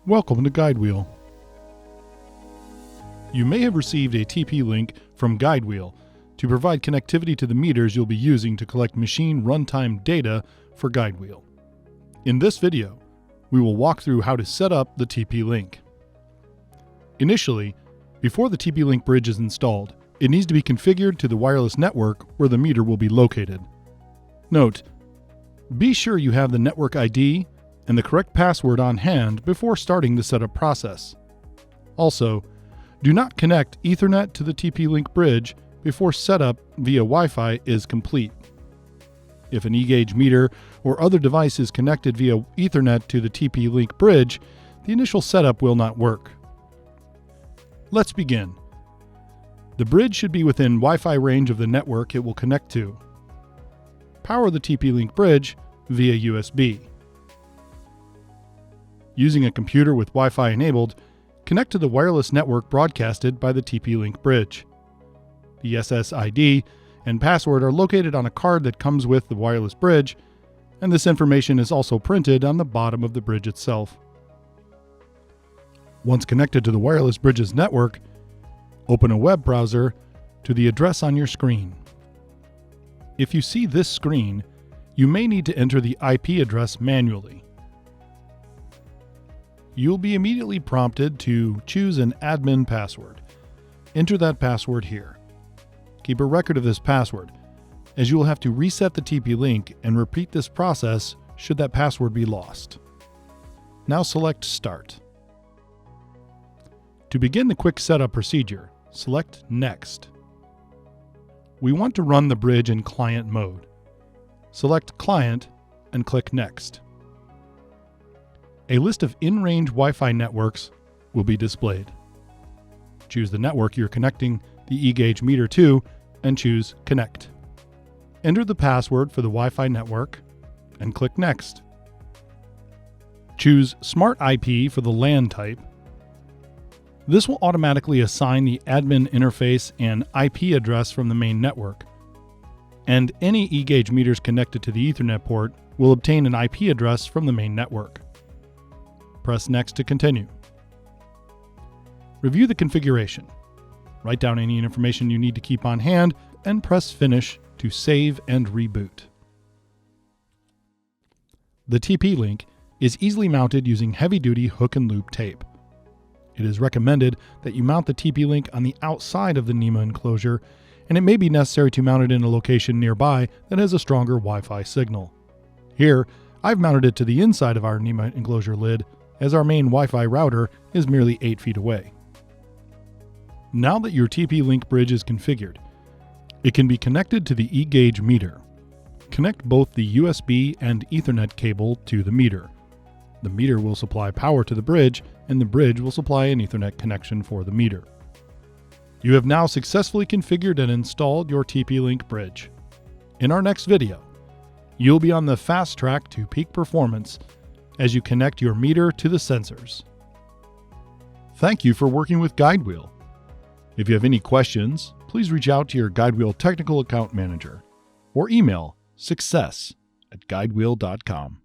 Welcome to Guidewheel. You may have received a TP link from Guidewheel to provide connectivity to the meters you'll be using to collect machine runtime data for Guidewheel. In this video, we will walk through how to set up the TP link. Initially, before the TP link bridge is installed, it needs to be configured to the wireless network where the meter will be located. Note, be sure you have the network ID and the correct password on hand before starting the setup process. Also, do not connect Ethernet to the TP link bridge before setup via Wi-Fi is complete. If an eGauge meter or other device is connected via Ethernet to the TP link bridge, the initial setup will not work. Let's begin. The bridge should be within Wi-Fi range of the network it will connect to. Power the TP link bridge via USB. Using a computer with Wi-Fi enabled, connect to the wireless network broadcasted by the TP link bridge. The SSID and password are located on a card that comes with the wireless bridge, and this information is also printed on the bottom of the bridge itself. Once connected to the wireless bridge's network, open a web browser to the address on your screen. If you see this screen, you may need to enter the IP address manually. You'll be immediately prompted to choose an admin password. Enter that password here. Keep a record of this password, as you will have to reset the TP link and repeat this process should that password be lost. Now select Start. To begin the quick setup procedure, select Next. We want to run the bridge in client mode. Select Client and click Next. A list of in-range Wi-Fi networks will be displayed. Choose the network you're connecting the eGauge meter to and choose Connect. Enter the password for the Wi-Fi network and click Next. Choose Smart IP for the LAN type. This will automatically assign the admin interface and IP address from the main network, and any eGauge meters connected to the Ethernet port will obtain an IP address from the main network. Press Next to continue. Review the configuration. Write down any information you need to keep on hand and press Finish to save and reboot. The TP link is easily mounted using heavy-duty hook and loop tape. It is recommended that you mount the TP link on the outside of the NEMA enclosure, and it may be necessary to mount it in a location nearby that has a stronger Wi-Fi signal. Here, I've mounted it to the inside of our NEMA enclosure lid, as our main Wi-Fi router is merely 8 feet away. Now that your TP link bridge is configured, it can be connected to the eGauge meter. Connect both the USB and Ethernet cable to the meter. The meter will supply power to the bridge, and the bridge will supply an Ethernet connection for the meter. You have now successfully configured and installed your TP link bridge. In our next video, you'll be on the fast track to peak performance as you connect your meter to the sensors. Thank you for working with Guidewheel. If you have any questions, please reach out to your Guidewheel technical account manager or email success@guidewheel.com.